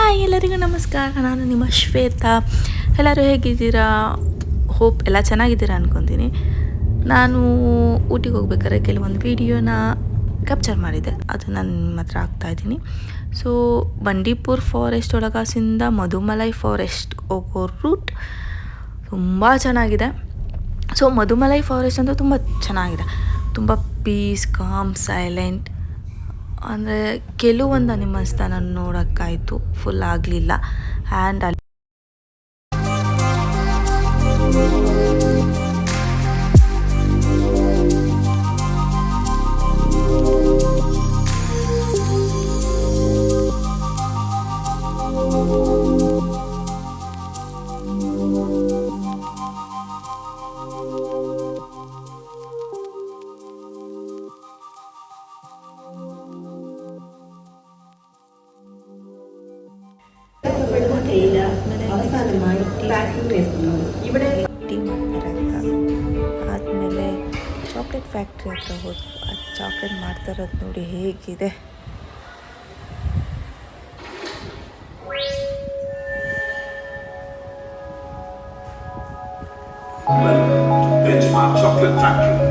Hi ಎಲ್ಲರಿಗೂ ನಮಸ್ಕಾರ, ನಾನು ನಿಮ್ಮ ಶ್ವೇತಾ. ಎಲ್ಲರೂ ಹೇಗಿದ್ದೀರಾ? ಹೋಪ್ ಎಲ್ಲ ಚೆನ್ನಾಗಿದ್ದೀರಾ ಅಂದ್ಕೊತೀನಿ. ನಾನು ಊಟಿಗೆ ಹೋಗ್ಬೇಕಾದ್ರೆ ಕೆಲವೊಂದು ವೀಡಿಯೋನ ಕ್ಯಾಪ್ಚರ್ ಮಾಡಿದ್ದೆ, ಅದು ನಾನು ನಿಮ್ಮ ಹತ್ರ ಹಾಕ್ತಾಯಿದ್ದೀನಿ. ಸೊ ಬಂಡೀಪುರ್ ಫಾರೆಸ್ಟ್ ಒಳಗಾಸಿಂದ ಮಧುಮಲೈ ಫಾರೆಸ್ಟ್ ಹೋಗೋ ರೂಟ್ ತುಂಬ ಚೆನ್ನಾಗಿದೆ. ಸೊ ಮಧುಮಲೈ ಫಾರೆಸ್ಟ್ ಅಂತೂ ತುಂಬ ಚೆನ್ನಾಗಿದೆ, ತುಂಬ ಪೀಸ್, ಕಾಮ್, ಸೈಲೆಂಟ್. ಅಂದರೆ ಕೆಲವೊಂದು ಅನಿಮಲ್ಸ್ನ ನಾನು ನೋಡೋಕ್ಕಾಯಿತು, ಫುಲ್ ಆಗಲಿಲ್ಲ. ಆ್ಯಂಡ್ ಅಲ್ಲಿ ಆದಮೇಲೆ ಚಾಕ್ಲೇಟ್ ಫ್ಯಾಕ್ಟ್ರಿ ಹತ್ರ ಹೋದ್ವು. ಆ ಚಾಕ್ಲೇಟ್ ಮಾಡ್ತಾ ಇರೋದು ನೋಡಿ ಹೇಗಿದೆ. Benchmark Chocolate Factory.